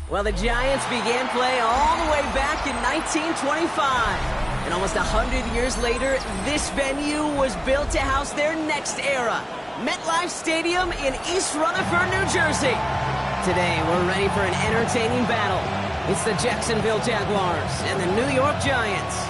Well, the Giants began play all the way back in 1925. And almost 100 years later, this venue was built to house their next era. MetLife Stadium in East Rutherford, New Jersey. Today, we're ready for an entertaining battle. It's the Jacksonville Jaguars and the New York Giants.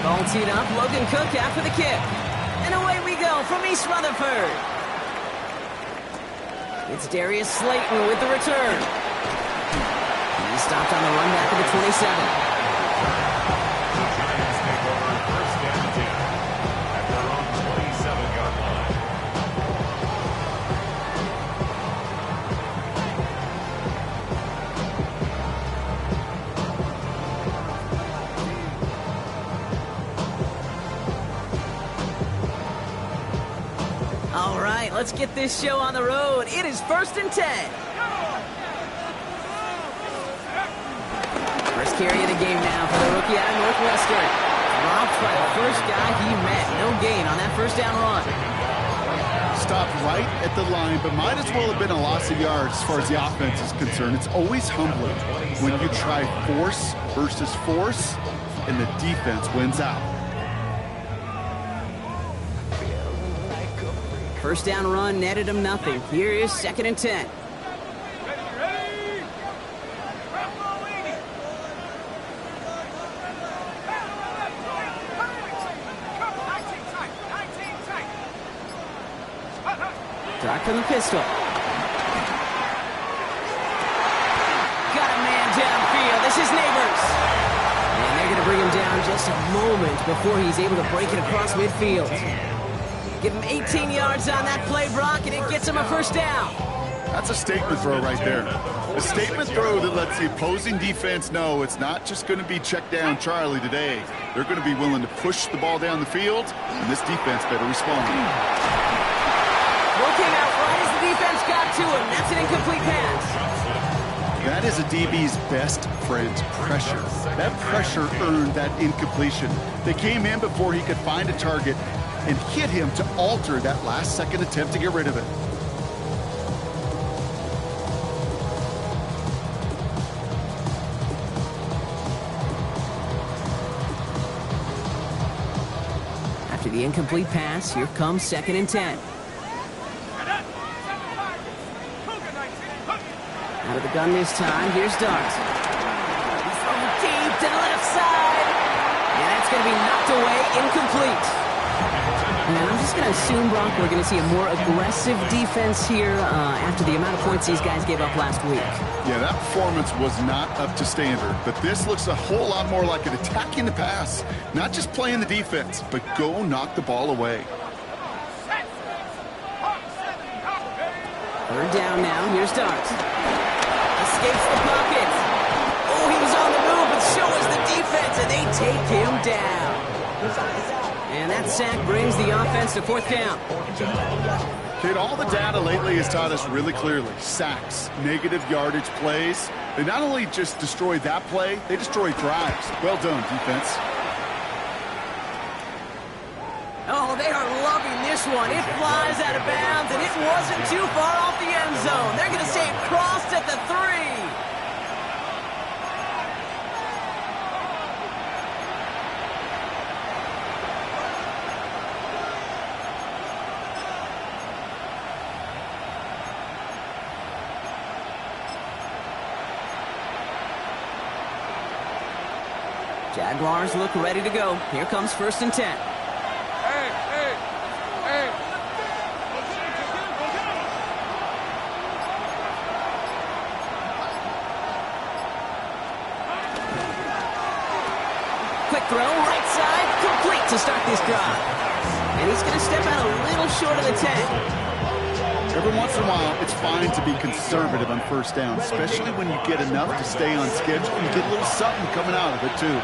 Ball teed up, Logan Cook after the kick. And away we go from East Rutherford. It's Darius Slayton with the return. He stopped on the run back of the 27. Giants take over first and 10 at their own 27-yard line. All right, let's get this show on the road. It is first and 10. First carry of the game now for the rookie out of Northwestern. Dropped by the first guy he met. No gain on that first down run. Stopped right at the line, but might as well have been a loss of yards as far as the offense is concerned. It's always humbling when you try force versus force, and the defense wins out. First down run netted him nothing. Here is second and 10. Dark from the pistol. Got a man downfield. This is Neighbors. And they're going to bring him down just a moment before he's able to break it across midfield. Give him 18 yards on that play, Brock, and it gets him a first down. That's a statement throw right there. A statement throw that lets the opposing defense know it's not just going to be check down Charlie today. They're going to be willing to push the ball down the field, and this defense better respond. Working out right as the defense got to him. That's an incomplete pass. That is a DB's best friend, pressure. That pressure earned that incompletion. They came in before he could find a target and hit him to alter that last-second attempt to get rid of it. After the incomplete pass, here comes second and 10. Out of the gun this time, here's Dart. He's throwing deep to the left side. And that's going to be knocked away, incomplete. And I'm just going to assume, Brock, we're going to see a more aggressive defense here after the amount of points these guys gave up last week. Yeah, that performance was not up to standard, but this looks a whole lot more like an attacking the pass. Not just playing the defense, but go knock the ball away. Third down now, here's Dart. Escapes the pocket. Oh, he was on the move, but so is the defense, and they take him down. And that sack brings the offense to fourth down. Kid, all the data lately has taught us really clearly. Sacks, negative yardage plays. They not only just destroy that play, they destroy drives. Well done, defense. Oh, they are loving this one. It flies out of bounds, and it wasn't too far off the end zone. They're going to say it crossed at the 3. Jaguars look ready to go. Here comes first and 10. quick throw, right side, complete to start this drive. And he's going to step out a little short of the 10. Every once in a while, it's fine to be conservative on first down, especially when you get enough to stay on schedule and you get a little something coming out of it, too.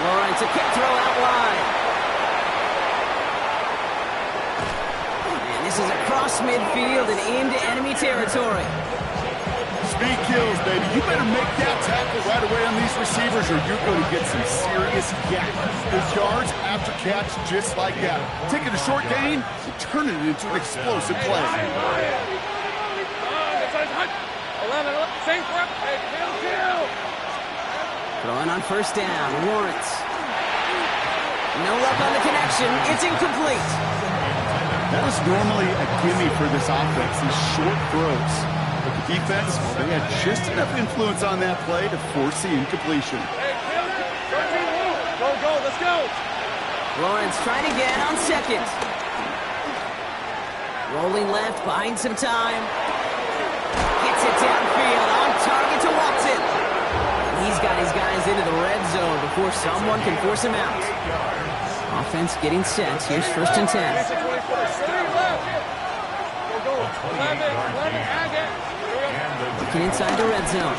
Lawrence, a quick throw out wide. And this is across midfield and into enemy territory. Speed kills, baby. You better make that tackle right away on these receivers or you're going to get some serious yak. There's yards after catch just like that. Taking a short gain and turning it into an explosive play. Throwing on first down, Lawrence. No luck on the connection. It's incomplete. That is normally a gimme for this offense, these short throws. But the defense, well, they had just enough influence on that play to force the incompletion. Go, let's go. Lawrence trying again on second. Rolling left, buying some time. Gets it downfield, on target to Watson. He's got his guys into the red zone before someone can force him out. Offense getting set. Here's first and 10. Looking inside the red zone.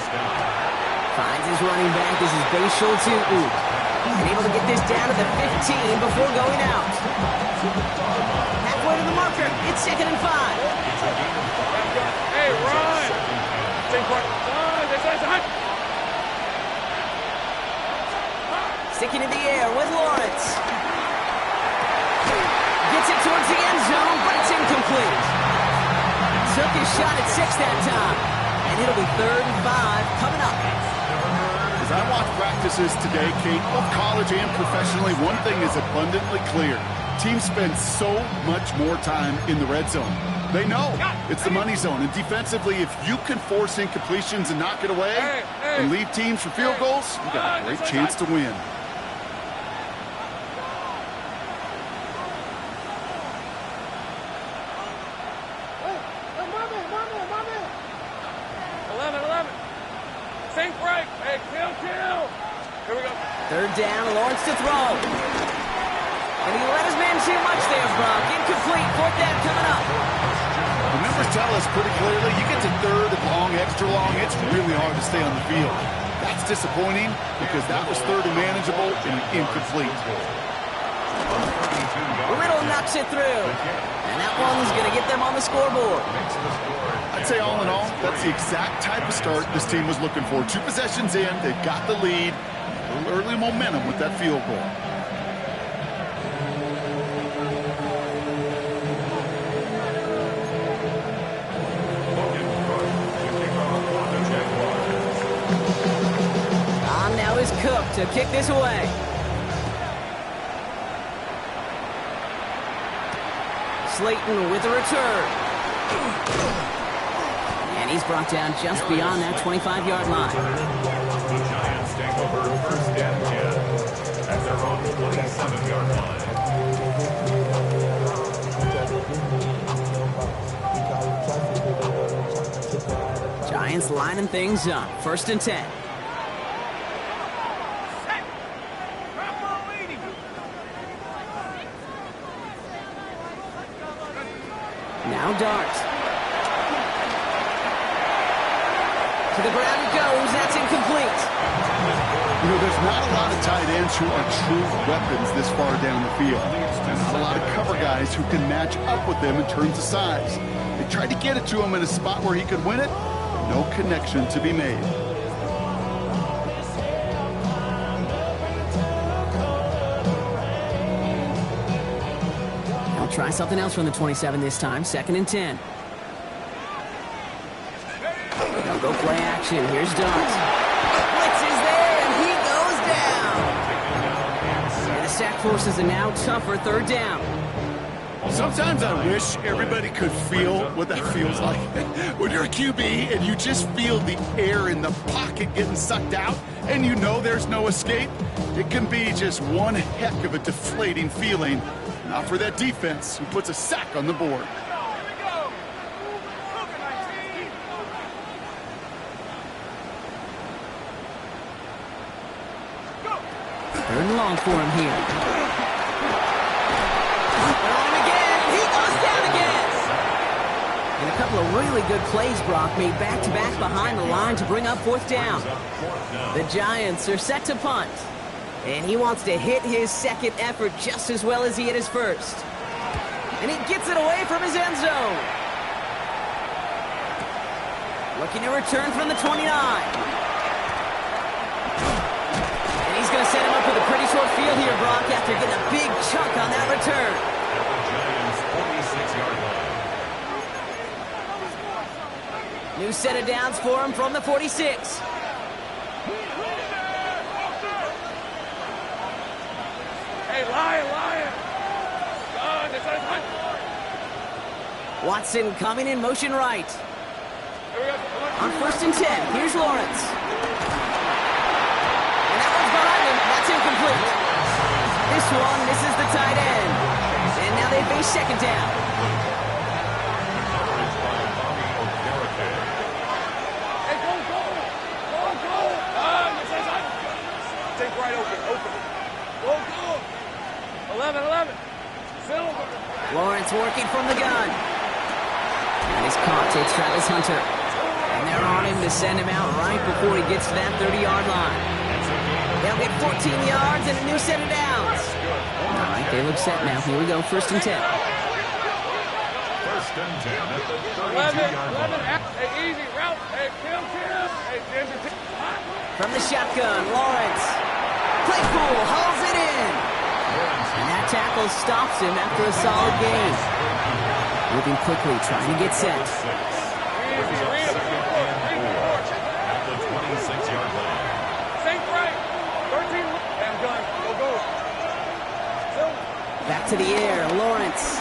Finds his running back. This is Obs.Nestooo. And able to get this down to the 15 before going out. Halfway to the marker. It's 2nd and 5. Hey, run! Sticking in the air with Lawrence. Gets it towards the end zone, but it's incomplete. Took his shot at 6 that time. And it'll be 3rd and 5 coming up. As I watch practices today, Kate, both college and professionally, one thing is abundantly clear. Teams spend so much more time in the red zone. They know it's the money zone. And defensively, if you can force incompletions and knock it away and leave teams for field goals, you've got a great chance to win. Think right. Hey, kill. Here we go. 3rd down, Lawrence to throw. And he let his man too much there, Brock. Incomplete. 4th down coming up. The numbers tell us pretty clearly, you get to 3rd and long, extra long, it's really hard to stay on the field. That's disappointing because that was 3rd and manageable and incomplete. Riddle knocks it through. And that one's going to get them on the scoreboard. I'd say all in all, that's the exact type of start this team was looking for. 2 possessions in, they've got the lead. A little early momentum with that field goal. On now is Cook to kick this away. Slayton with a return. And he's brought down just beyond that 25-yard line. The Giants take over 1st and 10 at their own 27-yard line. Giants lining things up. 1st and 10. Now Dart. To the ground it goes. That's incomplete. You know, there's not a lot of tight ends who are true weapons this far down the field. There's not a lot of cover guys who can match up with them in terms of size. They tried to get it to him in a spot where he could win it, but no connection to be made. They'll try something else from the 27 this time. 2nd and 10. They'll go play action. Here's Dart. Blitz is there, and he goes down. And the sack forces a now tougher 3rd down. Sometimes I wish everybody could feel what that feels like. When you're a QB and you just feel the air in the pocket getting sucked out and you know there's no escape, it can be just one heck of a deflating feeling. Not for that defense who puts a sack on the board. Third and long for him here. They're on him again. He goes down again. And a couple of really good plays Brock made back-to-back behind the line to bring up fourth down. The Giants are set to punt. And he wants to hit his second effort just as well as he hit his first. And he gets it away from his end zone. Looking to return from the 29. He's going to set him up with a pretty short field here, Brock, after getting a big chunk on that return. At the Giants' 46-yard line. New set of downs for him from the 46. Hey, Lion! Watson coming in motion right. Here we go. On 1st and 10, here's Lawrence. That's incomplete. This one misses the tight end. And now they face second down. Hey, go! Take right open. Go! 11. Silver. Lawrence working from the gun. And he's caught. Takes Travis Hunter. And they're on him to send him out right before he gets to that 30-yard line. They'll get 14 yards and a new set of downs. All right, they look set now. Here we go, 1st and 10. 1st and 10 at the 32-yard 11. line. Hey, easy route. Hey, kill. Hey, Ginger. From the shotgun, Lawrence. Claypool hauls it in. And that tackle stops him after a solid gain. Moving quickly, trying to get set. Easy, At the 26-yard line. Think right. 13. And gun. Go. Back to the air, Lawrence.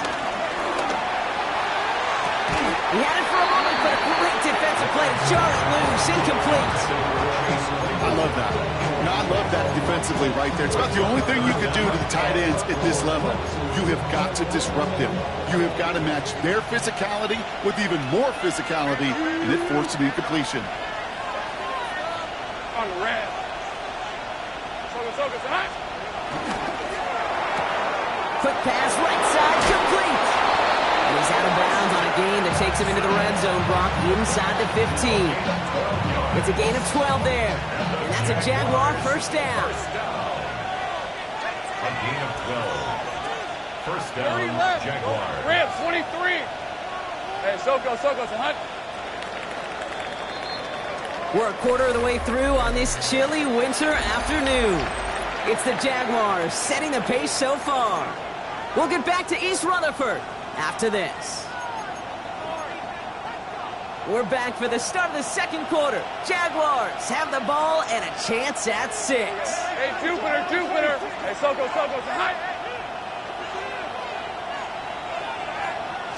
He had it for a moment, but a great defensive play to jar it loose, incomplete. I love that. I love that defensively right there. It's about the only thing you could do to the tight ends at this level. You have got to disrupt them. You have got to match their physicality with even more physicality, and it forced an incompletion. On the red. Soka, hot. Quick pass, right side, complete. And he's out of bounds on a gain that takes him into the red zone, Brock, inside the 15. It's a gain of 12 there. And that's a Jaguar first down. A gain of 12. First down, Jaguars. Red, 23. Hey, Soka, hot. We're a quarter of the way through on this chilly winter afternoon. It's the Jaguars setting the pace so far. We'll get back to East Rutherford after this. We're back for the start of the second quarter. Jaguars have the ball and a chance at 6. Hey, Jupiter. Hey, Soka, hot.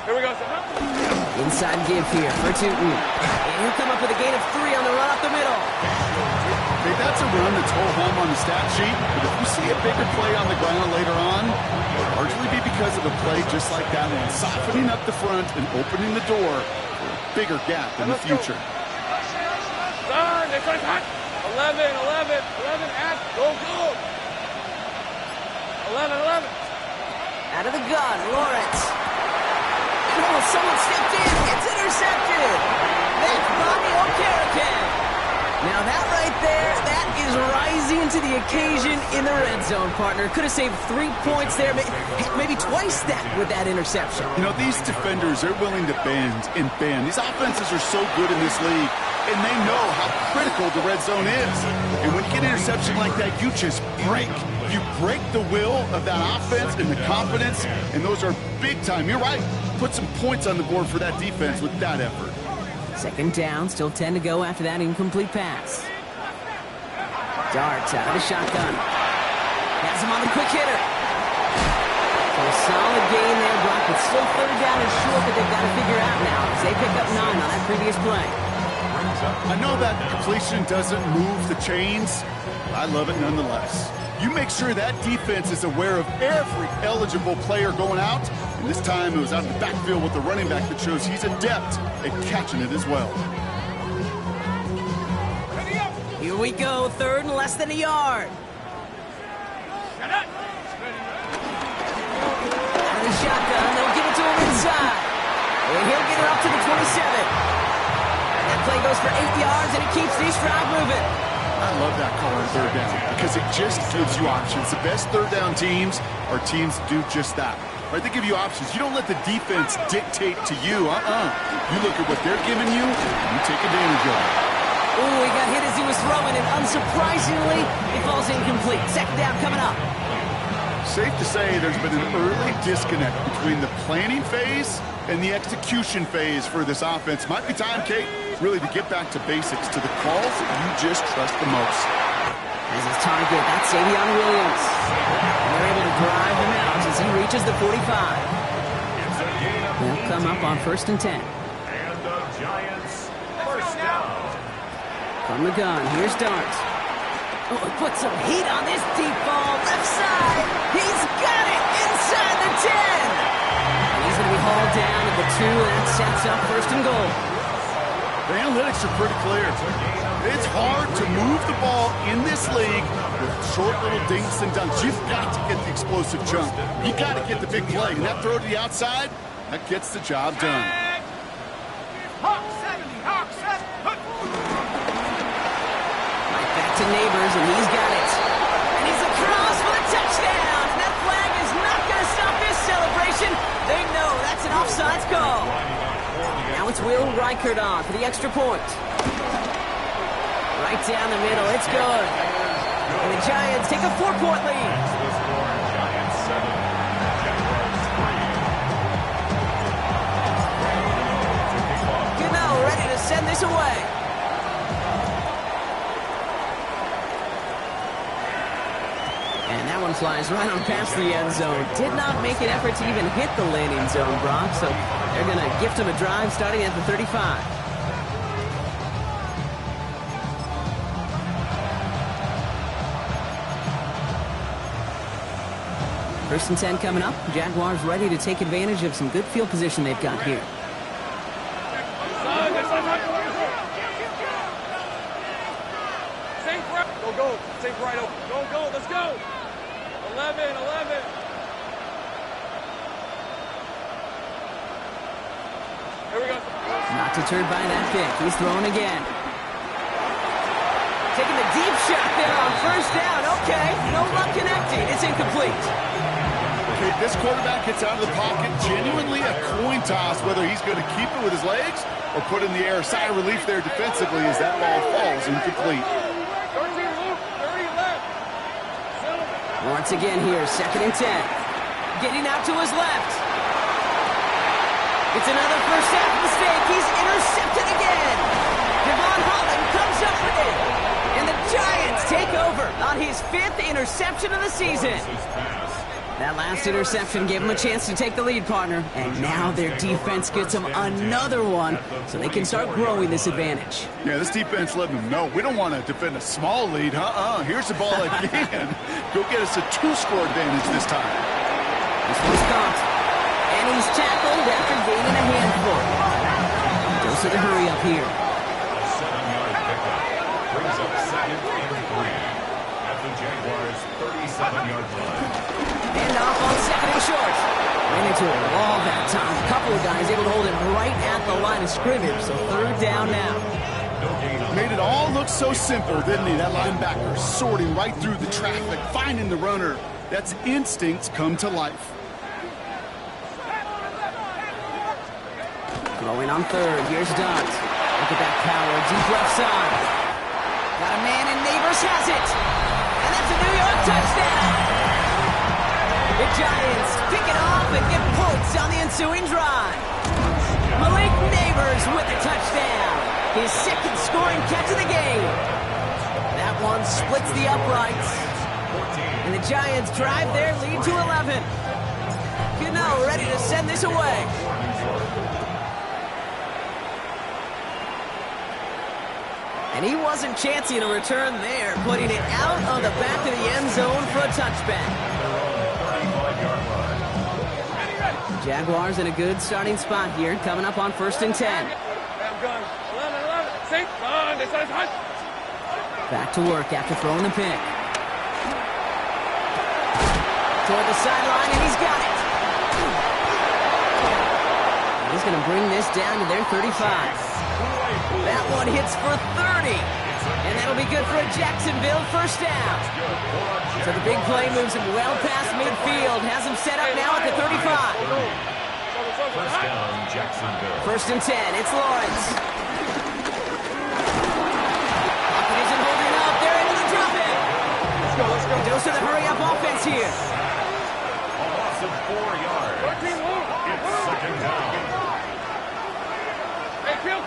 Here we go, Inside give here for Tootin. And he'll come up with a gain of 3 on the run up the middle. Okay, that's a run that's whole home on the stat sheet, but if you see a bigger play on the ground later on, it'll largely be because of a play just like that one, softening up the front and opening the door for a bigger gap in the future. Son, it's hot. 11, at, go. 11. Out of the gun, Lawrence. Oh, someone stepped in. It's intercepted. That's Bobby Okereke. Now that right there, that is rising to the occasion in the red zone, partner. Could have saved 3 points there, maybe twice that with that interception. You know, these defenders, they're willing to bend and bend. These offenses are so good in this league, and they know how critical the red zone is. And when you get an interception like that, you just break. You break the will of that offense and the confidence, and those are big time. You're right. Put some points on the board for that defense with that effort. Second down, still 10 to go after that incomplete pass. Darts out of the shotgun. Has him on the quick hitter. So a solid gain there, Brock, but still third down and short that they've got to figure out now as they pick up 9 on that previous play. I know that completion doesn't move the chains, but I love it nonetheless. You make sure that defense is aware of every eligible player going out, and this time it was out of the backfield with the running back that shows he's adept at catching it as well. Here we go, third and less than a yard. Out of the shotgun, they'll give it to him inside. And he'll get it up to the 27. That play goes for 8 yards, and it keeps these drive moving. I love that call on third down because it just gives you options. The best third down teams are teams that do just that. Right? They give you options. You don't let the defense dictate to you. You look at what they're giving you, and you take advantage of it. Ooh, he got hit as he was throwing, and unsurprisingly, it falls incomplete. Second down coming up. Safe to say there's been an early disconnect between the planning phase and the execution phase for this offense. Might be time, Kate, really to get back to basics, to the calls that you just trust the most. As his target, that's Savion Williams. And they're able to drive him out as he reaches the 45. They'll come up on 1st and 10. And the Giants, first down. From the gun, here's Dart. Oh, he put some heat on this deep ball. Left side. He's got it inside the 10. And he's going to be hauled down at the 2, and that sets up 1st and goal. The analytics are pretty clear. It's hard to move the ball in this league with short little dinks and dunks. You've got to get the explosive chunk. You got to get the big play. And that throw to the outside, that gets the job done. Right back to Neighbors, and he's got it. And he's across for the touchdown. And that flag is not going to stop this celebration. They know that's an offsides call. Now it's Will Reichert on for the extra point. Right down the middle, it's good. And the Giants take a 4-point lead. Giants 7, Jaguars 3. Gano ready to send this away. And that one flies right on past the end zone. Did not make an effort to even hit the landing zone, Brock. So they're going to gift him a drive starting at the 35. First and 10 coming up. Jaguars ready to take advantage of some good field position they've got here. Go. Sink right open. Go. Let's go. 11. Here we go. Not deterred by that pick. He's throwing again. Taking the deep shot there on 1st down. Okay, no luck connecting. It's incomplete. Okay, this quarterback gets out of the pocket. Genuinely a coin toss whether he's going to keep it with his legs or put in the air. Sigh of relief there defensively as that ball falls incomplete. 13 Luke, 30 left. Once again here, 2nd and 10. Getting out to his left. It's another first half mistake. He's intercepted again. Devon Holland comes up with it. And the Giants take over on his 5th interception of the season. That last interception gave him a chance to take the lead, partner. And now their defense gets them another one so they can start growing this advantage. Yeah, this defense letting them know we don't want to defend a small lead. Here's the ball again. Go get us a 2-score advantage this time. This one's caught. And he's tackled after gaining a handful. Dose of the hurry up here. A 7-yard pickup brings up 2nd and 3 at the Jaguars' 37-yard line. And off on 2nd and short. Ran into a wall that time. A couple of guys able to hold him right at the line of scrimmage. So 3rd down now. Made it all look so simple, didn't he? That linebacker sorting right through the traffic, finding the runner. That's instincts come to life. Throwing on 3rd. Here's Dunt. Look at that power. Deep left side. Got a man and Neighbors has it. And that's a New York touchdown. The Giants pick it off and get points on the ensuing drive. Malik Neighbors with a touchdown. His 2nd scoring catch of the game. That one splits the uprights. And the Giants drive their lead to 11. Gano ready to send this away. And he wasn't chancing a return there, putting it out of the back of the end zone for a touchback. Jaguars in a good starting spot here, coming up on 1st and 10. Back to work after throwing the pick. Toward the sideline, and he's got it. He's going to bring this down to their 35. That one hits for 30. And that'll be good for a Jacksonville first down. So the big play moves him well past midfield. Has him set up now at the 35. First down, Jacksonville. 1st and 10. It's Lawrence. Pocket isn't holding up. They're into the drop in. Let's go. Dose of the hurry-up offense here. A loss of 4 yards. It's second down. Hey, kill!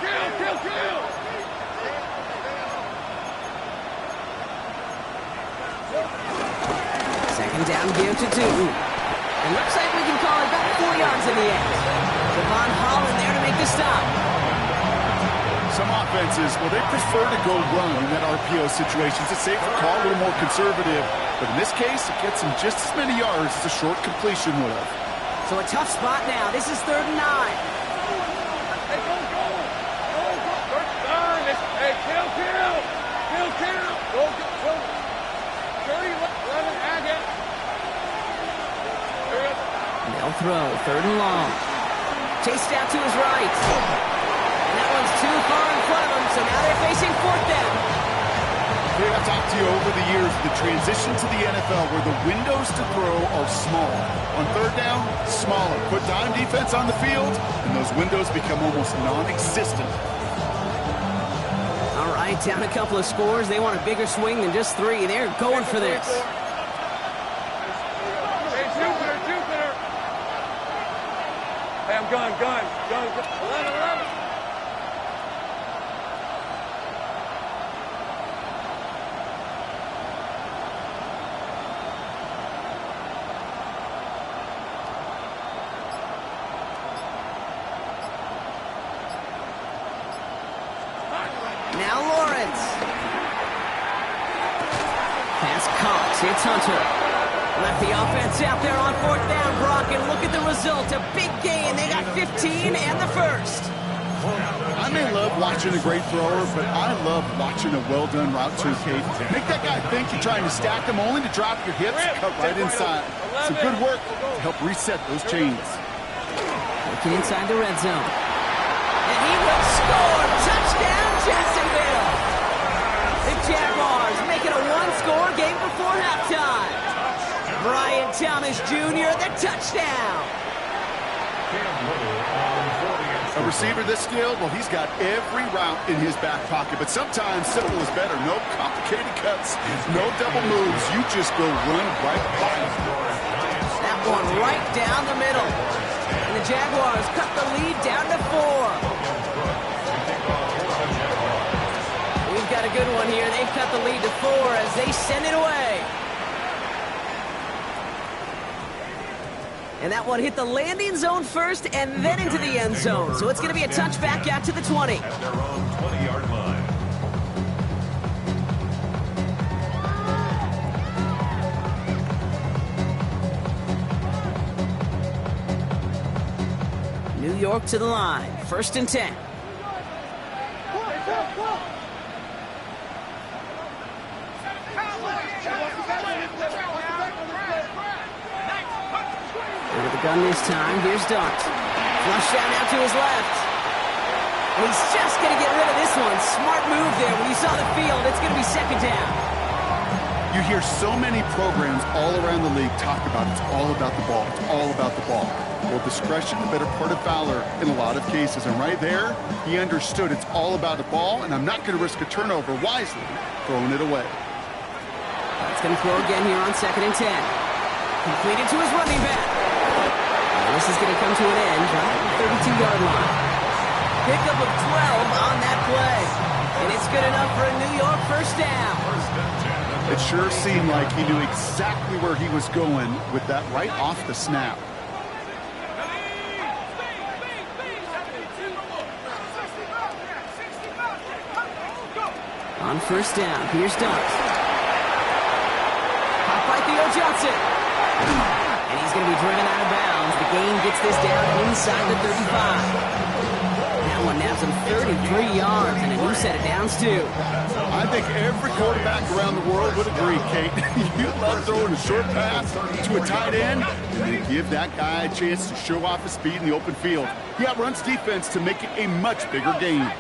Second down, give to 2. It looks like we can call it back 4 yards in the end. Devon Holland there to make the stop. Some offenses, well, they prefer to go run in that RPO situation. It's a safer call, a little more conservative. But in this case, it gets them just as many yards as a short completion would have. So a tough spot now. This is 3rd and 9. Hey, go! First down! Hey, kill! Go! Curry, 11, add it. They'll throw, 3rd and long. Chased out to his right. And that one's too far in front of him, so now they're facing 4th down. I've talked to you over the years, the transition to the NFL where the windows to throw are small. On 3rd down, smaller. Put dime defense on the field, and those windows become almost non-existent. All right, down a couple of scores. They want a bigger swing than just 3. They're going for this. Hey, Jupiter! Hey, I'm gone. 11. Now Lawrence. Pass Cox. It's Hunter. Left the offense out there on 4th down, Brock, and look at the result. A big gain. They got 15 and the first. I may love watching a great thrower, but I love watching a well-done route to Kate. Make that guy think you're trying to stack them only to drop your hips, cut right inside. Some good work to help reset those chains. Looking inside the red zone. And he will score. Touchdown, Jacksonville. The Jaguars make it a 1-score game before halftime. Brian Thomas Jr., the touchdown. A receiver this skilled, well, he's got every route in his back pocket, but sometimes simple is better. No complicated cuts, no double moves. You just go run right by him. That one right down the middle. And the Jaguars cut the lead down to 4. We've got a good one here. They've cut the lead to 4 as they send it away. And that one hit the landing zone first and then into the end zone. So it's going to be a touchback out to the 20. At their own 20-yard line. New York to the line. 1st and 10. With the gun this time, here's Dart. Flush down out to his left. And he's just going to get rid of this one. Smart move there. When you saw the field, it's going to be 2nd down. You hear so many programs all around the league talk about it's all about the ball. It's all about the ball. Well, discretion, the better part of valor in a lot of cases. And right there, he understood it's all about the ball, and I'm not going to risk a turnover wisely, throwing it away. It's going to throw again here on 2nd and 10. Completed to his running back. And this is going to come to an end right at the 32-yard line. Pickup of 12 on that play. And it's good enough for a New York first down. It sure seemed like he knew exactly where he was going with that right off the snap. On first down, here's Dart. Caught by Theo Johnson. And he's going to be driven out of bounds. The gain gets this down inside the 35. That one nabs him 33 yards and a new set of downs, too. I think every quarterback around the world would agree, Kate. You love throwing a short pass to a tight end and then give that guy a chance to show off his speed in the open field. He outruns defense to make it a much bigger gain.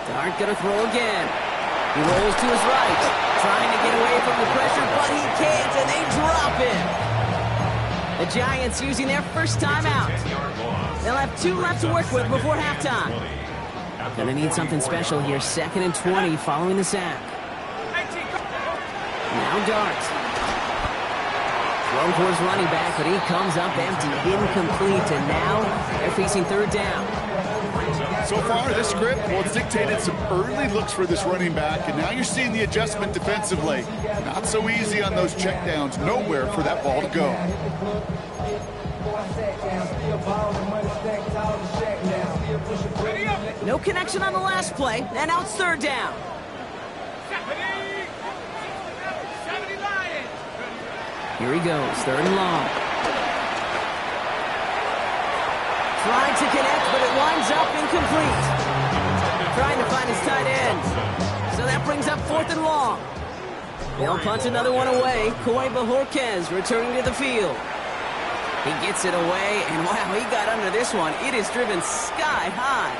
Dart going to throw again. He rolls to his right, trying to get away from the pressure, but he can't, and they drop him. The Giants using their first timeout. They'll have 2 left to work with before halftime. Gonna need something special here. 2nd and 20 following the sack. Now Dart. Throw towards running back, but he comes up empty, incomplete, and now they're facing 3rd down. So far, this script, well, it's dictated some early looks for this running back, and now you're seeing the adjustment defensively. Not so easy on those checkdowns. Nowhere for that ball to go. No connection on the last play, and now it's 3rd down. Here he goes, 3rd and long. Tried to connect, but it winds up incomplete. Trying to find his tight end. So that brings up 4th and long. They'll punch another one away. Coy Bajorquez returning to the field. He gets it away, and wow, he got under this one. It is driven sky high.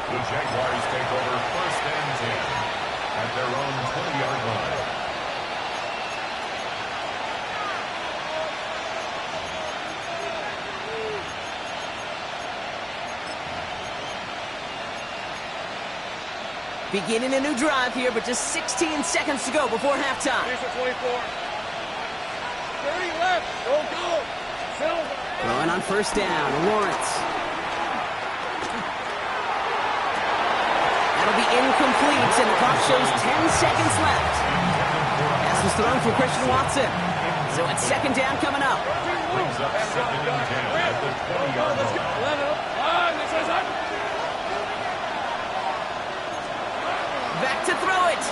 The Jaguars take over 1st and 10 at their own 20-yard line. Beginning a new drive here, but just 16 seconds to go before halftime. 24. 30 left. Go. Silver. Throwing on first down, Lawrence. That'll be incomplete, and the clock shows 10 seconds left. Pass was thrown for Christian Watson. So it's 2nd down coming up. Brings up 2nd and 10 at the 20-yard line. Back to throw it.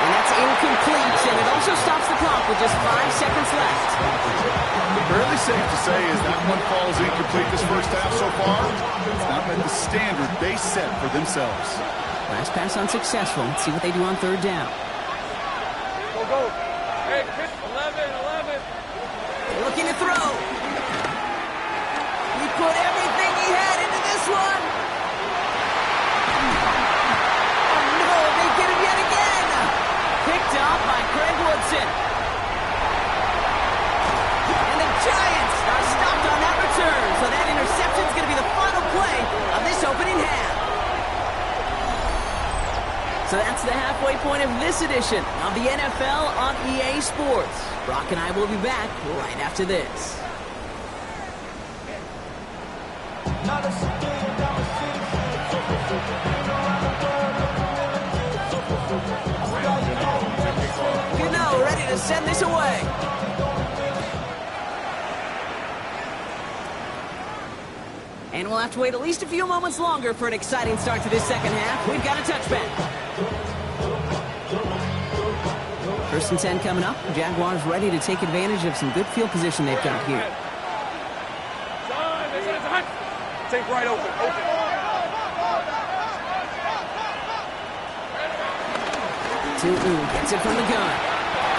And that's incomplete, and it also stops the clock with just 5 seconds left. Fairly safe to say is that one falls incomplete this first half so far. It's not met the standard they set for themselves. Last pass unsuccessful. Let's see what they do on 3rd down. Go. Hey, 11. Looking to throw. He put everything he had into this one. Picked up by Craig Woodson. And the Giants are stopped on that return, so that interception is going to be the final play of this opening half. So that's the halfway point of this edition of the NFL on EA Sports. Brock and I will be back right after this. Ready to send this away. And we'll have to wait at least a few moments longer for an exciting start to this 2nd half. We've got a touchback. 1st and 10 coming up. Jaguars ready to take advantage of some good field position they've got here. Take right open. Gets it from the gun.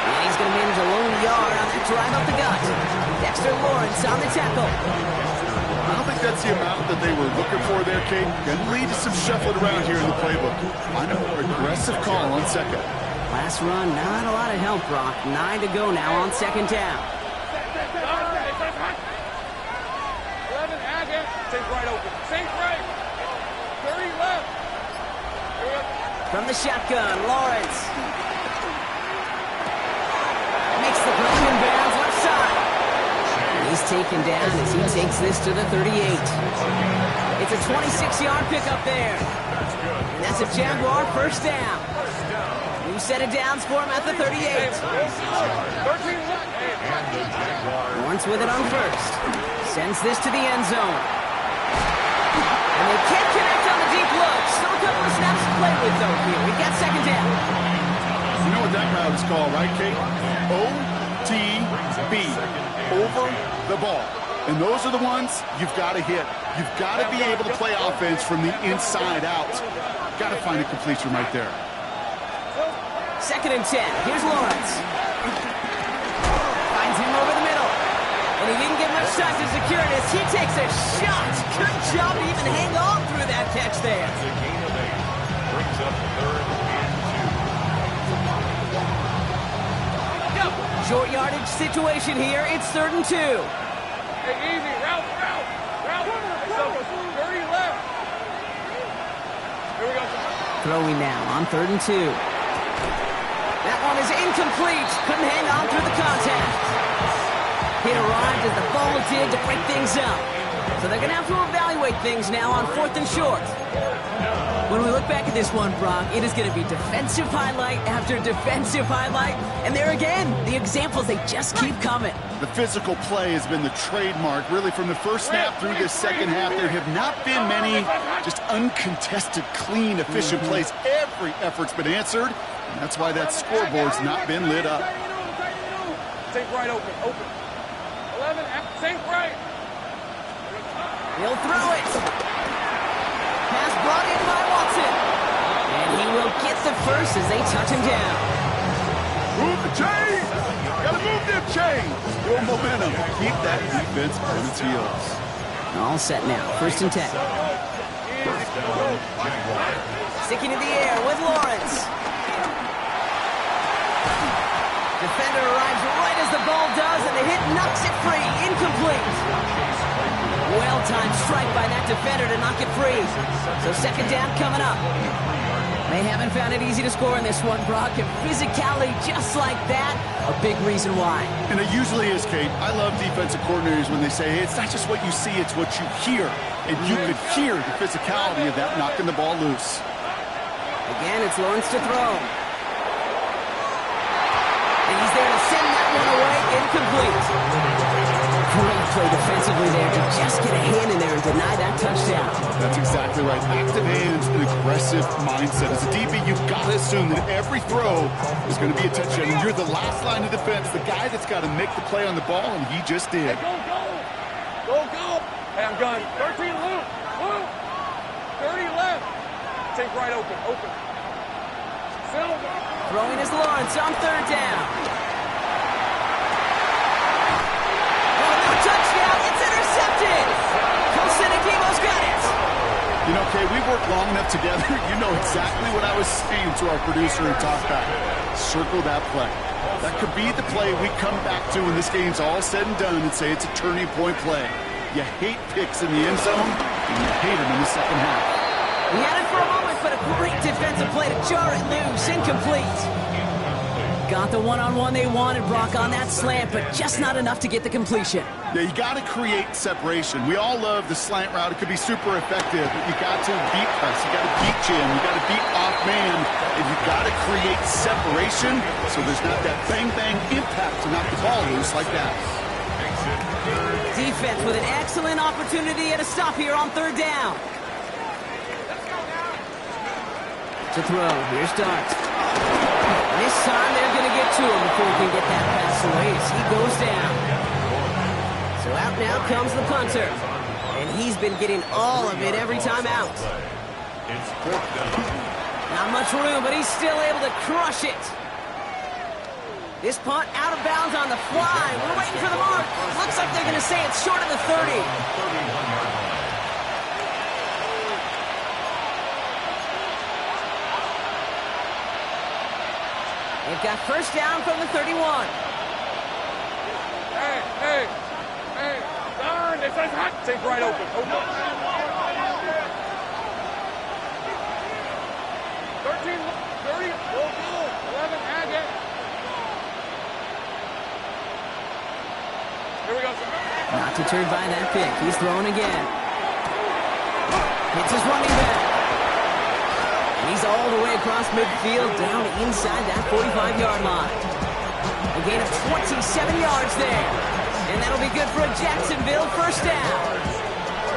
And he's going to manage a lone yard on that drive up the gut. Dexter Lawrence on the tackle. I don't think that's the amount that they were looking for there, Kate. Going to lead to some shuffling around here in the playbook. Find a more aggressive call on 2nd. Last run, not a lot of help, Brock. 9 to go now on 2nd down. 11, take right open. Take right. 30 left. From the shotgun, Lawrence. Makes the play in bounds left side. He's taken down as he takes this to the 38. It's a 26-yard pickup there. And that's a Jaguar 1st down. New set of downs for him at the 38. Lawrence with it on first. Sends this to the end zone. And they can't connect on the deep look. Still a couple of snaps to play with, though, here. We got second down. You know what that route is called, right, Kate? OTB. Over the ball. And those are the ones you've got to hit. You've got to be able to play offense from the inside out. Got to find a completion right there. Second and 10. Here's Lawrence. Finds him over the middle. And he didn't get much time to secure it as he takes a shot. Good job to even hang on through that catch there. It's a gain of 8. Brings up 3rd and 2. Short yardage situation here. It's 3rd and 2. Hey, easy. Route. Hey, Soko, 30 left. Here we go. Throwing now on 3rd and 2. That one is incomplete. Couldn't hang on through the contact. Hit arrived as the ball did to break things up. So they're going to have to evaluate things now on 4th and short. When we look back at this one, Brock, it is going to be defensive highlight after defensive highlight. And there again, the examples, they just keep coming. The physical play has been the trademark, really, from the first snap through this second half. There have not been many just uncontested, clean, efficient plays. Every effort's been answered, and that's why that scoreboard's not been lit up. Take right open. 11, take right. He'll throw it. Pass brought in by Watson. And he will get the first as they touch him down. Move the chains! Gotta move them chains! Build momentum. Keep that defense on its heels. All set now. 1st and 10. Sticking in the air with Lawrence. Defender arrives right as the ball does, and the hit knocks it free. Incomplete. Well-timed strike by that defender to knock it free. So second down coming up. They haven't found it easy to score in this one, Brock. And physicality just like that, a big reason why. And it usually is, Kate. I love defensive coordinators when they say, hey, it's not just what you see, it's what you hear. And you could hear the physicality of that knocking the ball loose. Again, it's Lawrence to throw. And he's there to send that one away. Incomplete. Great play defensively there to just get a hand in there and deny that touchdown. That's exactly right. Active hands and aggressive mindset. As a DB, you've got to assume that every throw is going to be a touchdown. And you're the last line of defense, the guy that's got to make the play on the ball, and he just did. Hey, go. Hey, I'm gun. 13 loop. 30 left. Take right open. Throwing is Lawrence on 3rd down. Touchdown, it's intercepted. Kosinikivo's got it. You know, Kay, we worked long enough together. You know exactly what I was saying to our producer and talkback. Circle that play. That could be the play we come back to when this game's all said and done and say it's a turning point play. You hate picks in the end zone, and you hate them in the second half. He had it for a moment, but a great defensive play to jar it loose. Incomplete. Got the one-on-one they wanted, Brock, on that slant, but just not enough to get the completion. Yeah, you got to create separation. We all love the slant route. It could be super effective, but you got to beat press. You got to beat jam. You got to beat off man, and you got to create separation so there's not that bang-bang impact to knock the ball loose like that. Defense with an excellent opportunity at a stop here on 3rd down. To throw, here's Dart. This time they're going to get to him before he can get that pass away as he goes down. So out now comes the punter. And he's been getting all of it every time out. It's 4th down. Not much room, but he's still able to crush it. This punt out of bounds on the fly. We're waiting for the mark. Looks like they're going to say it's short of the 30. 31-yard line. They've got first down from the 31. Hey. Darn, this is hot. Take right open. 13, go. 11, Agate. Here we go. Not deterred by that pick. He's throwing again. Hits his running back. And he's all the way across midfield, down inside that 45-yard line. A gain of 27 yards there. And that'll be good for a Jacksonville first down.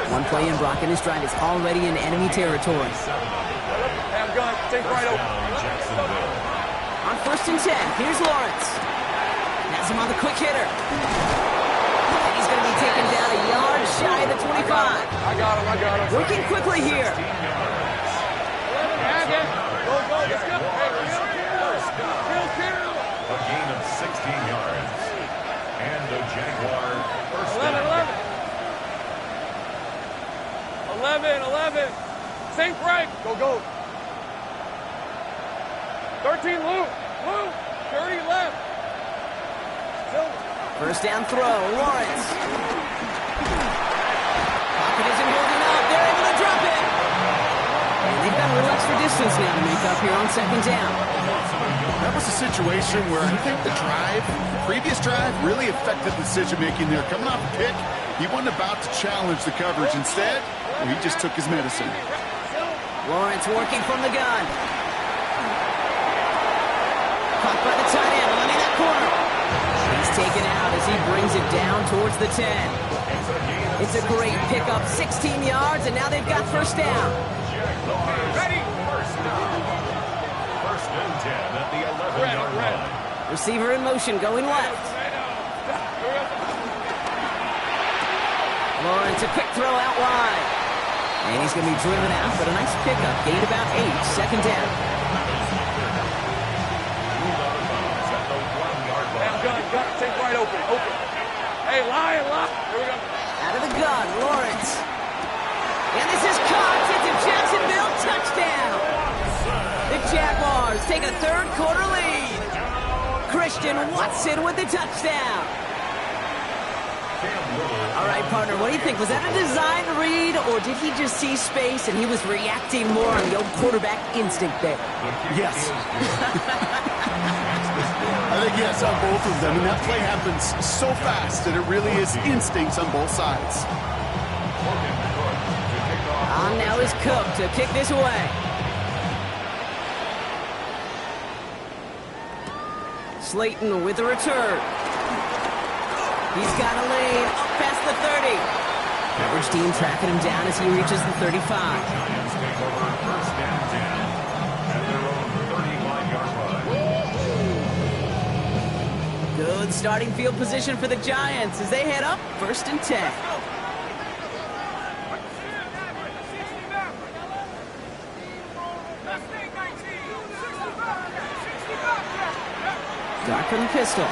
One play in Brock in his stride is already in enemy territory. Hey, I'm going. Take right over. On 1st and 10, here's Lawrence. Has him on the quick hitter. And he's going to be taken down a yard shy of the 25. I got him. Working quickly here. Go, let's go. Hey, A gain of 16 yards. And the Jaguar first 11. Sink right. Go. 13, Luke. 30 left. First down throw, Lawrence. Pocket isn't holding up. They're able to drop it. And they've got a little extra distance now to make up here on 2nd down. That was a situation where I think the previous drive, really affected the decision-making there. Coming off a pick, he wasn't about to challenge the coverage. Instead, he just took his medicine. Lawrence working from the gun. Caught by the tight end, running that corner. He's taken out as he brings it down towards the 10. It's a great pickup, 16 yards, and now they've got first down. Ready. First and 10 at the 11-yard line. Receiver in motion, going left. Lawrence, a quick throw out wide. And he's going to be driven out, but a nice pickup. Gained about 8, 2nd down. Gun. Take right open. Hey, lie. Here we go. Out of the gun, Lawrence. And this is caught. It's a Jacksonville touchdown. The Jaguars take a 3rd quarter lead. Christian Watson with the touchdown. All right, partner, what do you think? Was that a design read, or did he just see space and he was reacting more on the old quarterback instinct there? Yes. I think yes on both of them, and that play happens so fast that it really is instincts on both sides. On now is Cook to kick this away. Slayton with the return. He's got a lane up past the 30. Coverage team tracking him down as he reaches the 35. Giants take over first and 10 at their own 35-yard line. Good starting field position for the Giants as they head up 1st and 10. Dark from the pistol.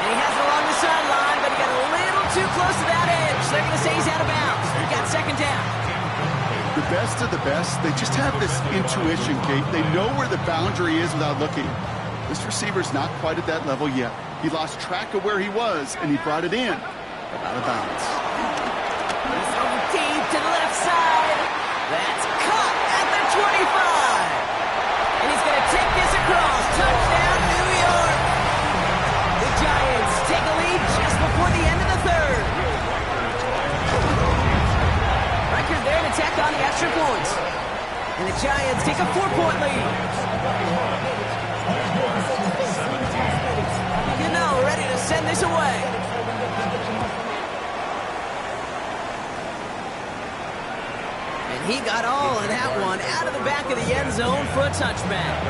And he has it along the sideline, but he got a little too close to that edge. They're going to say he's out of bounds. They've got 2nd down. The best of the best, they just have this intuition, Kate. They know where the boundary is without looking. This receiver's not quite at that level yet. He lost track of where he was, and he brought it in, but out of bounds. He's over deep to the left side. That's caught at the 25. And he's going to take this across. Touchdown, New York. The Giants take a lead just before the end of the 3rd. Record there to tack on the extra points. And the Giants take a 4-point lead. You know, ready to send this away. And he got all of that one out of the back of the end zone for a touchback.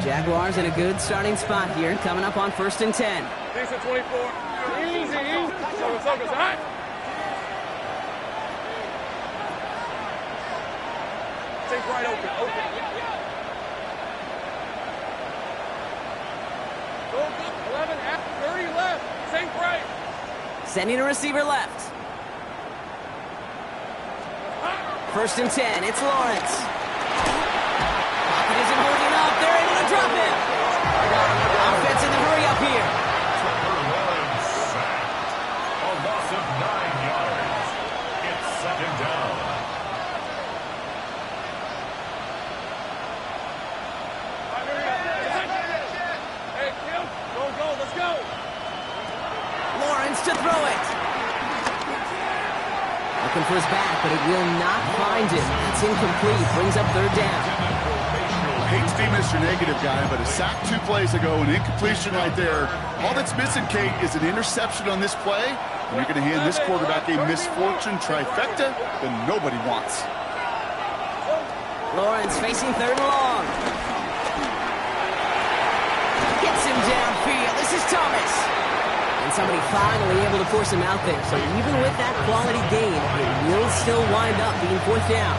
Jaguars in a good starting spot here, coming up on 1st and 10. Decent 24. Easy. Focus. All right. Take right open. Go, 11, 30 left. Take right. Sending a receiver left. 1st and 10, it's Lawrence. Pocket isn't holding up, they're able to drop it. Offense in the hurry up here. A loss of 9 yards. It's 2nd down. Hey, Kim, go, let's go. wants to throw it. Looking for his back, but it will not find him. It's incomplete. Brings up third down. I hate to be Mr. Negative guy, but a sack 2 plays ago, an incompletion right there. All that's missing, Kate, is an interception on this play. And you're going to hand this quarterback a misfortune trifecta that nobody wants. Lawrence facing third and long. Gets him downfield. This is Thomas. And somebody finally able to force him out there. So even with that quality gain, it will still wind up being fourth down.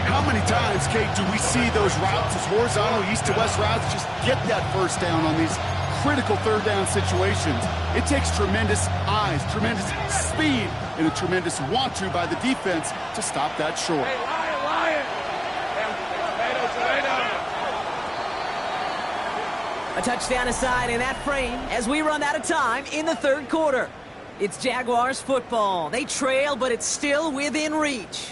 How many times, Kate, do we see those routes, those horizontal east to west routes, just get that first down on these critical third down situations? It takes tremendous eyes, tremendous speed, and a tremendous want-to by the defense to stop that short. Hey, Lion! Tomato! A touchdown aside in that frame as we run out of time in the third quarter. It's Jaguars football. They trail, but it's still within reach.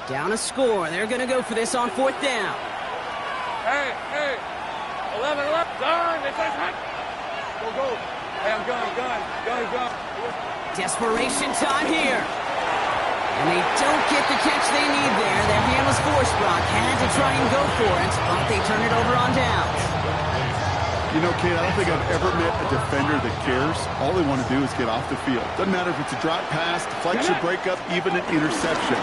Down a score. They're going to go for this on fourth down. Hey! 11, done! They say hot! Go! Hey, I'm gun. Desperation time here. And they don't get the catch they need there. Their hand was forced. Brock had to try and go for it, but they turn it over on downs. You know, Kate, I don't think I've ever met a defender that cares. All they want to do is get off the field. Doesn't matter if it's a drop pass, deflection, breakup, even an interception.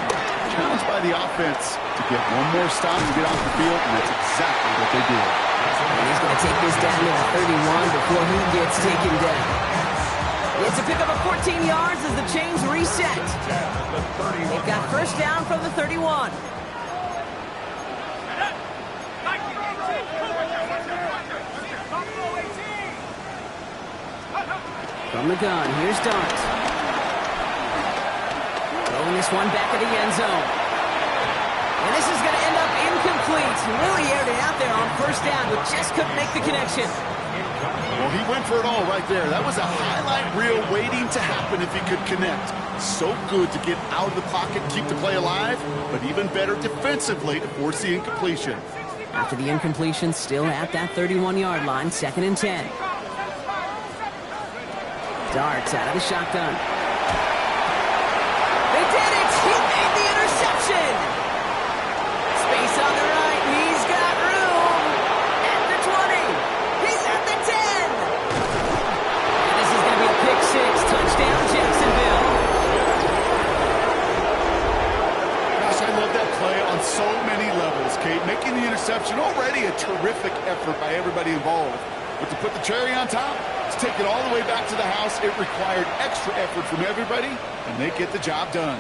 Challenged by the offense to get one more stop and get off the field, and that's exactly what they did. And he's going to take this down to the 31 before he gets taken down. It's a pickup of 14 yards as the chains reset. They've got first down from the 31. From the gun, here's Dart. Throwing this one back at the end zone. And this is going to end up incomplete. Really aired it out there on first down, but just couldn't make the connection. Well, he went for it all right there. That was a highlight reel waiting to happen if he could connect. So good to get out of the pocket, keep the play alive, but even better defensively to force the incompletion. After the incompletion, still at that 31-yard line, 2nd and 10. Darts out of the shotgun. They did it! He made the interception! Space on the right. He's got room. At the 20. He's at the 10. And this is going to be a pick six. Touchdown, Jacksonville. Gosh, I love that play on so many levels, Kate. Making the interception, already a terrific effort by everybody involved. But to put the cherry on top, to take it all the way back to the house, it required extra effort from everybody, and they get the job done.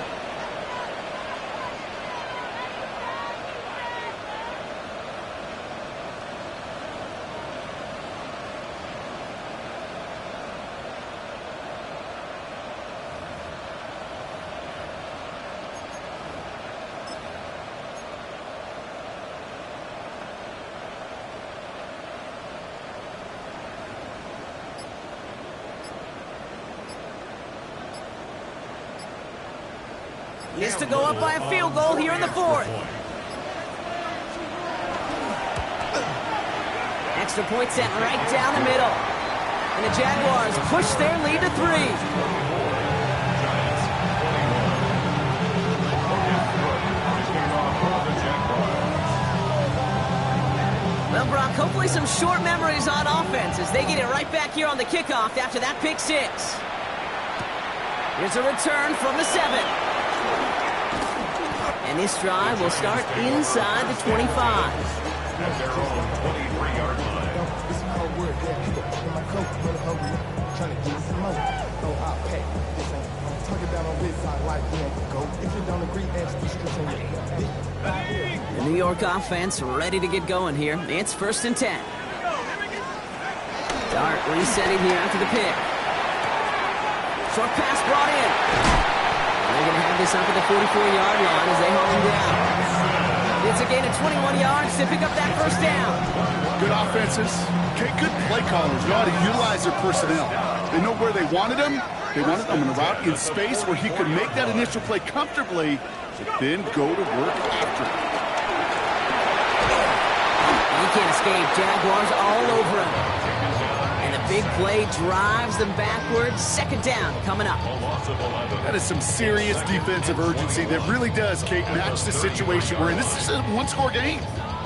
Is to go up by a field goal here in the fourth. Extra point set right down the middle. And the Jaguars push their lead to 3. Well, Brock, hopefully some short memories on offense as they get it right back here on the kickoff after that pick 6. Here's a return from the 7. And this drive will start inside the 25. At their own 23-yard line. The New York offense ready to get going here. It's 1st and 10. Dart resetting here after the pick. Short pass brought in. And they're going to have this up at the 44-yard line as they haul him down. It's a gain of 21 yards to pick up that first down. Good offenses. Okay, good play callers know how to utilize their personnel. They know where they wanted him. They wanted him in a route in space where he could make that initial play comfortably, then go to work after it. He can't escape. Jaguars all over him. And the big play drives them backwards. Second down coming up. That is some serious defensive urgency that really does, Kate, match the situation we're in. This is a one-score game.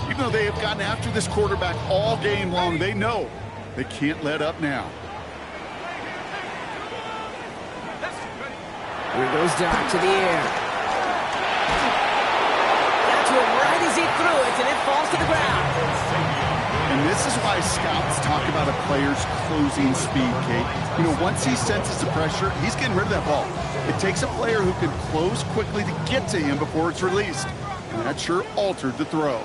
Even though they have gotten after this quarterback all game long, they know they can't let up now. Here goes Doc to the air. Got to him right as he threw it, and it falls to the ground. And this is why scouts talk about a player's closing speed, Kate. You know, once he senses the pressure, he's getting rid of that ball. It takes a player who can close quickly to get to him before it's released. And that sure altered the throw.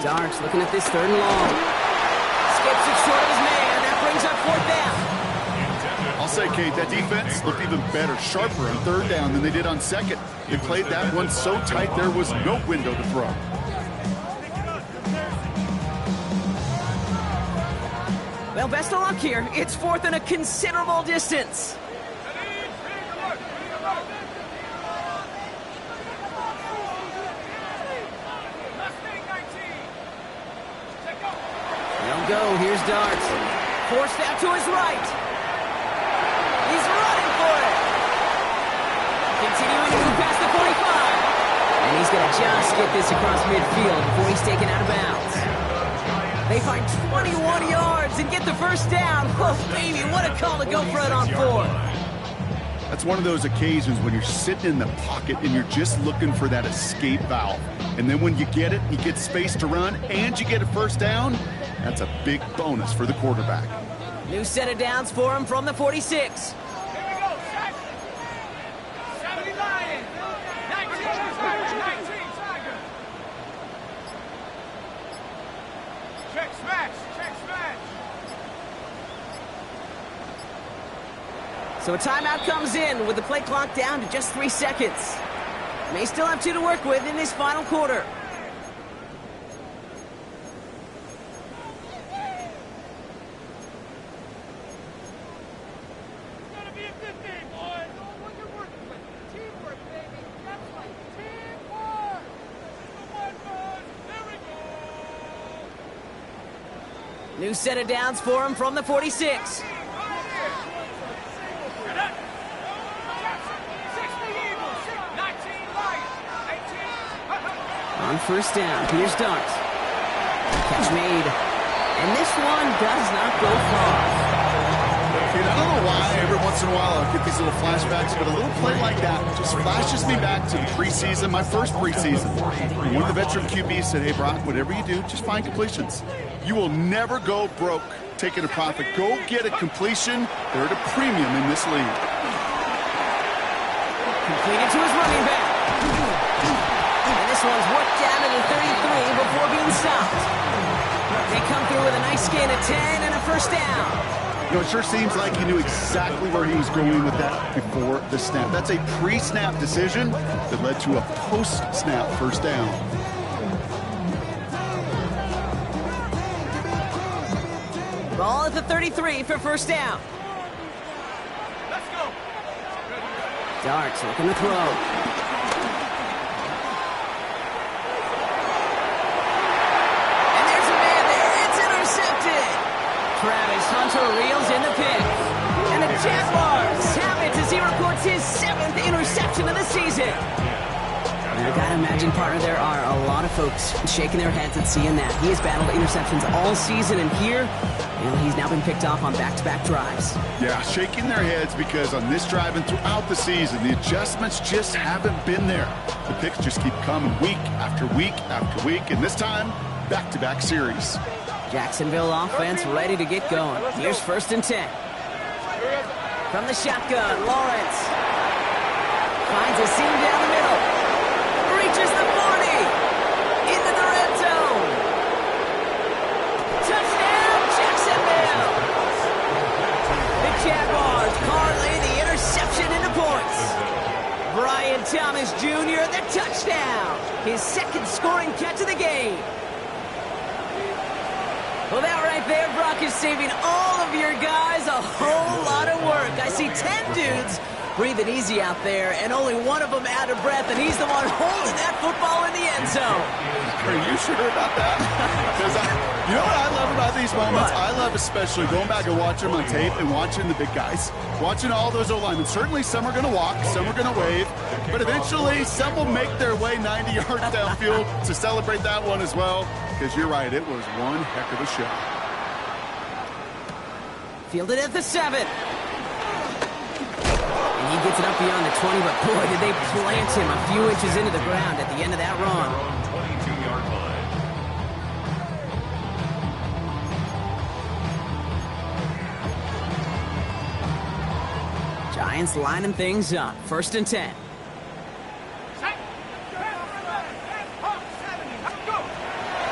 Darks looking at this third and long. Skips it short of his man. That brings up fourth down. I'll say, Kate, that defense looked even better, sharper on third down than they did on second. They played that one so tight there was no window to throw. Well, best of luck here. It's fourth and a considerable distance. They'll go. Here's Darts. Forced out to his right. He's running for it. Continuing to move past the 45. And he's going to just get this across midfield before he's taken out of bounds. They find 21 yards and get the first down. Oh, baby, what a call to go for it on fourth. That's one of those occasions when you're sitting in the pocket and you're just looking for that escape valve. And then when you get it, you get space to run, and you get a first down, that's a big bonus for the quarterback. New set of downs for him from the 46. So a timeout comes in with the play clock down to just 3 seconds. May still have 2 to work with in this final quarter. New set of downs for him from the 46. On first down, here's Darts. Catch made. And this one does not go far. I don't know why every once in a while I'll get these little flashbacks, but a little play like that just flashes me back to the preseason, my first preseason. And one of the veteran QBs said, hey, Brock, whatever you do, just find completions. You will never go broke taking a profit. Go get a completion. They're at a premium in this league. Completed to his running back. And this one's worked down to the 33 before being stopped. They come through with a nice gain of 10 and a first down. You know, it sure seems like he knew exactly where he was going with that before the snap. That's a pre-snap decision that led to a post-snap first down. Ball at the 33 for first down. Let's go. Darts looking to throw. And there's a man there. It's intercepted. Travis Hunter reels in the pick. And the Jaguars have it as he records his 7th interception of the season. And I gotta imagine, partner, there are a lot of folks shaking their heads at seeing that. He has battled interceptions all season, and here, you know, he's now been picked off on back-to-back drives. Yeah, shaking their heads because on this drive and throughout the season, the adjustments just haven't been there. The picks just keep coming week after week after week, and this time, back-to-back series. Jacksonville offense ready to get going. Here's first and 10. From the shotgun, Lawrence finds a seam down the middle. Reaches the 40. Into the red zone. Touchdown, Jacksonville. The Jaguars parlay the interception Thomas Jr., the touchdown. His second scoring catch of the game. Well, that right there, Brock, is saving all of your guys a whole lot of work. I see 10 dudes breathing easy out there, and only one of them out of breath, and he's the one holding that football in the end zone. Are you sure about that? Because you know what I love about these moments? I love especially going back and watching them on tape and watching the big guys, watching all those O-linemen. Certainly some are going to walk, some are going to wave, but eventually some will make their way 90 yards downfield to celebrate that one as well. Because you're right, it was one heck of a shot. Fielded at the 7. And he gets it up beyond the 20, but boy, did they plant him a few inches into the ground at the end of that run. 22-yard line. Giants lining things up. 1st and 10.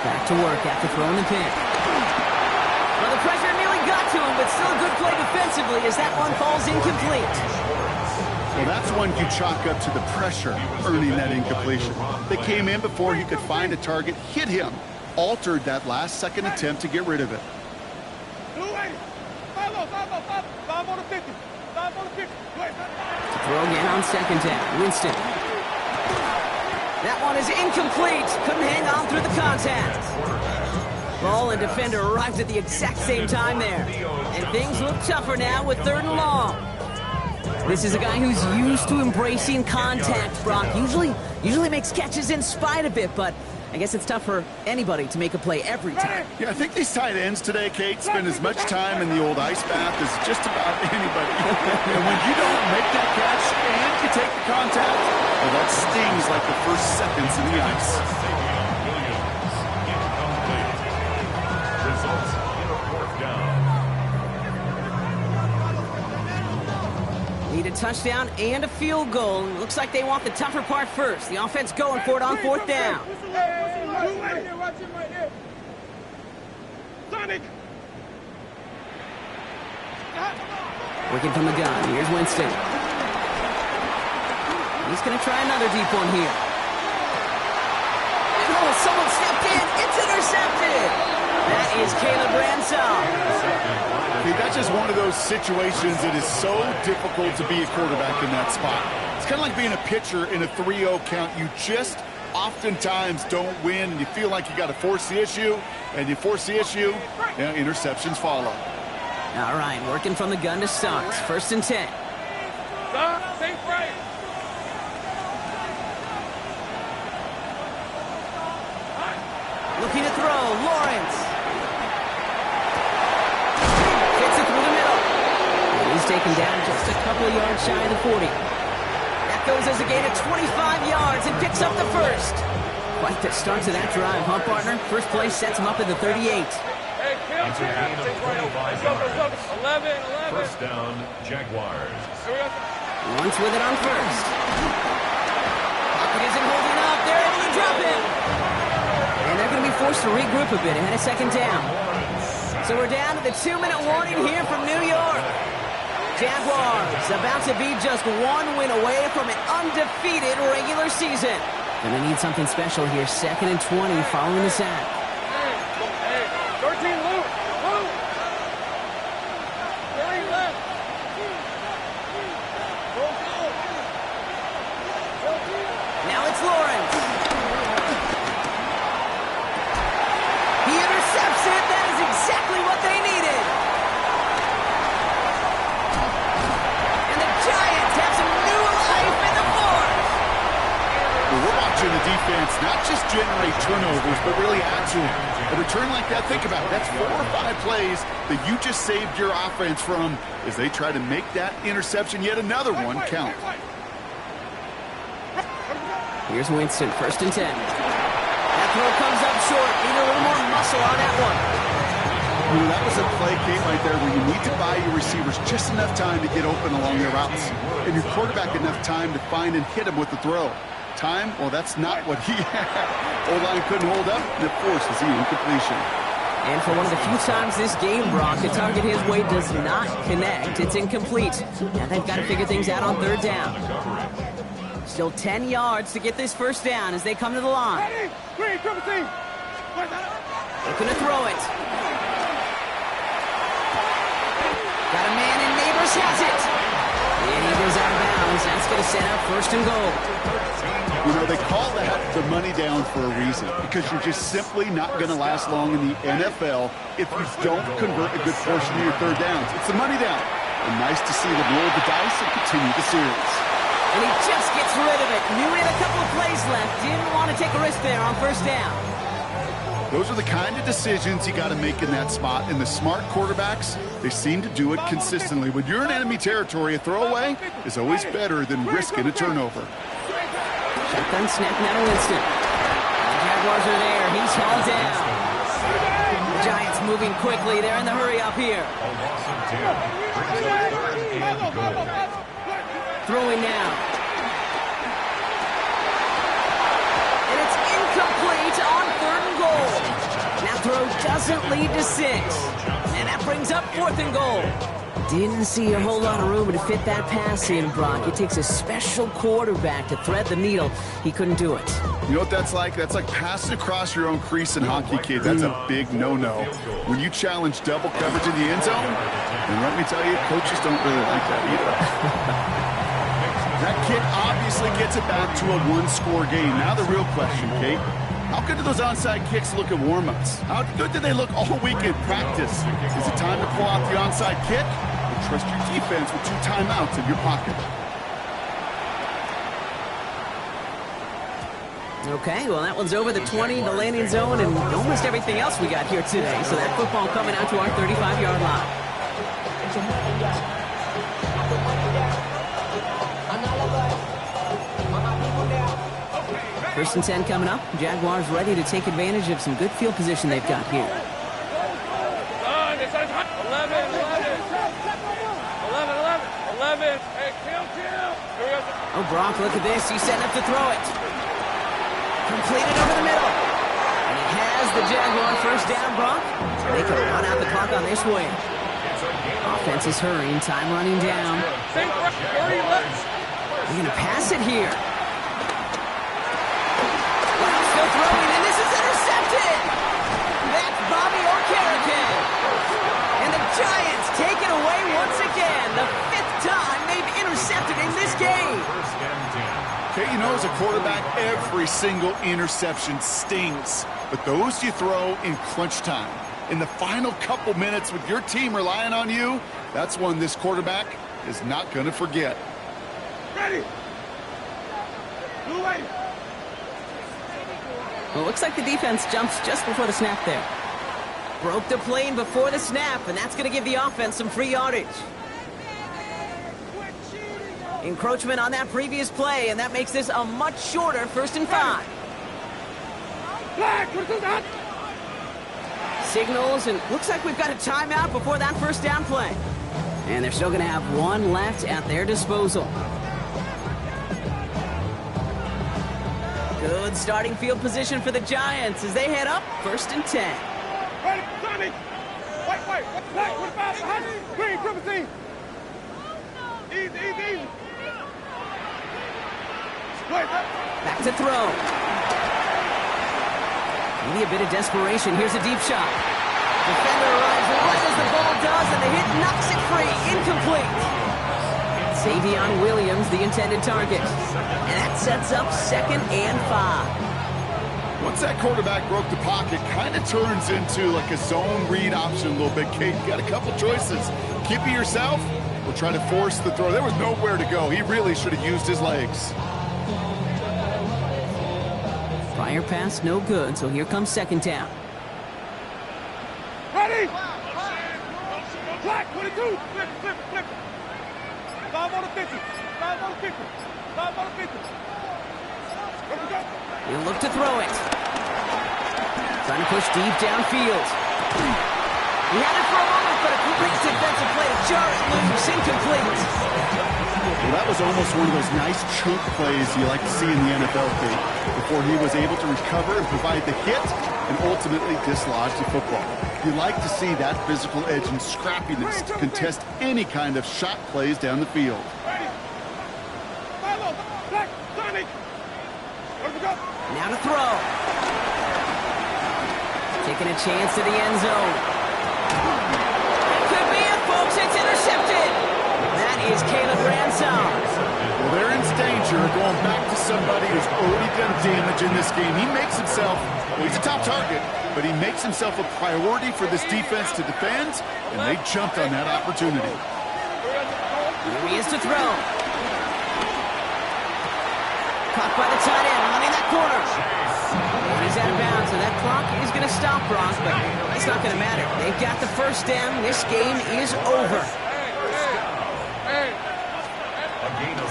Back to work after throwing the pin. Well, the pressure nearly got to him, but still a good play defensively as that one falls incomplete. Well, that's one you chalk up to the pressure earning that incompletion. They came in before he could find a target, hit him, altered that last second attempt to get rid of it. To throw again on 2nd down. Winston. That one is incomplete. Couldn't hang on through the contact. Ball and defender arrived at the exact same time there. And things look tougher now with 3rd and long. This is a guy who's used to embracing contact, Brock. Usually makes catches in spite of it, but I guess it's tough for anybody to make a play every time. Yeah, I think these tight ends today, Kate, spend as much time in the old ice bath as just about anybody. And when you don't make that catch and you take the contact, well, that stings like the first seconds in the ice. Results in a 4th down. Need a touchdown and a field goal. Looks like they want the tougher part first. The offense going for it on 4th down. Working from the gun. Here's Winston. He's going to try another deep one here. Oh, someone stepped in. It's intercepted. That is Caleb Ransom. That's just one of those situations that is so difficult to be a quarterback in that spot. It's kind of like being a pitcher in a 3-0 count. You just oftentimes don't win, and you feel like you got to force the issue, and you force the issue, interceptions follow. All right, working from the gun to start. 1st and 10. Looking to throw, Lawrence. Gets it through the middle. And he's taken down just a couple of yards shy of the 40. That goes as a gain of 25 yards and picks up the 1st. Quite the start to that drive, huh, partner? First play sets him up at the 38. It's a gain of 25 yards. 1st down, Jaguars. Once with it on 1st. Pocket isn't holding up. They're able to drop him. And they're going to be forced to regroup a bit ahead of 2nd down. So we're down to the 2-minute warning here from New York. Jaguars about to be just one win away from an undefeated regular season. And they need something special here. 2nd and 20 following the sack. 13, Luke. Luke. 30 left. Now it's Lawrence. He intercepts it. That is exactly what they needed. And the Giants have some new life in the 4th. Well, we're watching the defense not just generate turnovers, but really add to them. A return like that, think about it. That's 4 or 5 plays that you just saved your offense from as they try to make that interception, yet another one, count. Here's Winston, 1st and 10. That throw comes up short. Need a little more muscle on that one. Ooh, that was a play, Kate, right there where you need to buy your receivers just enough time to get open along their routes. And your quarterback enough time to find and hit him with the throw. Time, well, that's not what he had. O-line couldn't hold up, and it forces the incompletion. And for one of the few times this game, Brock, a target his way does not connect. It's incomplete. Now they've got to figure things out on 3rd down. Still 10 yards to get this first down as they come to the line. Looking to throw it. Got a man and Neighbors has it. And he goes out of bounds. That's going to set up 1st and goal. You know, they call that the money down for a reason, because you're just simply not going to last long in the NFL if you don't convert a good portion of your 3rd downs. It's the money down. And nice to see them roll the dice and continue the series. And he just gets rid of it. Knew he had a couple of plays left. Didn't want to take a risk there on 1st down. Those are the kind of decisions you got to make in that spot. And the smart quarterbacks, they seem to do it consistently. When you're in enemy territory, a throwaway is always better than risking a turnover. Shotgun snap now to Winston. The Jaguars are there. He's hauled down. The Giants moving quickly. They're in the hurry up here. Throwing now. And it's incomplete on 3rd and goal. That throw doesn't lead to 6. And that brings up 4th and goal. Didn't see a whole lot of room to fit that pass in, Brock. It takes a special quarterback to thread the needle. He couldn't do it. You know what that's like? That's like passing across your own crease in hockey, kid. That's a big no-no. When you challenge double coverage in the end zone, and let me tell you, coaches don't really like that either. That kid obviously gets it back to a 1-score game. Now the real question, Kate, how good do those onside kicks look at warm-ups? How good do they look all week in practice? Is it time to pull out the onside kick? Or trust your defense with 2 timeouts in your pocket? Okay, well, that one's over the 20, the landing zone, and almost everything else we got here today. So that football coming out to our 35-yard line. 1st and 10 coming up. Jaguars ready to take advantage of some good field position they've got here. 11. Hey, kill. Oh, Brock, look at this. He's setting up to throw it. Completed over the middle. And he has the Jaguar 1st down, Brock. They can run out the clock on this win. Offense is hurrying. Time running down. They're going to pass it here. Still throwing, and this is intercepted. That's Bobby Okereke. And the Giants take it away once again. The 5th time they've intercepted in this game. Okay, you know, as a quarterback, every single interception stings. But those you throw in crunch time, in the final couple minutes with your team relying on you, that's one this quarterback is not going to forget. Ready. Blue way. Well, it looks like the defense jumps just before the snap there. Broke the plane before the snap, and that's going to give the offense some free yardage. Encroachment on that previous play, and that makes this a much shorter 1st and 5. Signals, and looks like we've got a timeout before that 1st down play. And they're still going to have 1 left at their disposal. Good starting field position for the Giants as they head up 1st and 10. Ready, Tommy. Wait. What about behind you? Green, triple team. Easy. Back to throw. Maybe a bit of desperation. Here's a deep shot. Defender arrives right as the ball does, and the hit knocks it free. Incomplete. Xavion Williams, the intended target. And that sets up 2nd and 5. Once that quarterback broke the pocket, kind of turns into like a zone read option a little bit. Kate, you got a couple choices. Keep it yourself or try to force the throw. There was nowhere to go. He really should have used his legs. Prior pass, no good, so here comes 2nd down. Ready? Black, 22. Flip. 5 on the 50. 5 on the 50. 5 on the 50. Where we go? He'll look to throw it. Trying to push deep downfield. He had it for a moment, but a great defensive play to jar it loose. Incomplete. Well, that was almost one of those nice chunk plays you like to see in the NFL, Kate, before he was able to recover and provide the hit and ultimately dislodge the football. You like to see that physical edge and scrappiness to contest any kind of shot plays down the field. Ready. Follow. Black, Sonny. Let him go. Now to throw. Taking a chance to the end zone. Could be it, folks. It's intercepted. That is Caleb Ransom. Well, they're in danger of going back to somebody who's already done damage in this game. He makes himself, well, he's a top target, but he makes himself a priority for this defense to defend, and they jumped on that opportunity. Here he is to throw. Caught by the tight end, running that corner. And he's out of bounds, and that clock is going to stop, Brock, but it's not going to matter. They've got the first down. This game is over.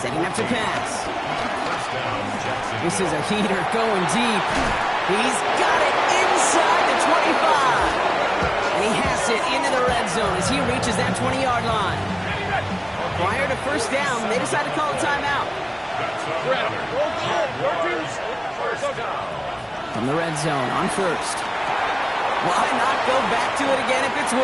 Setting up to pass. This is a heater going deep. He's got it inside the 25. And he has it into the red zone as he reaches that 20-yard line. Prior to first down, they decide to call a timeout. From the red zone on first. Why not go back to it again if it's worth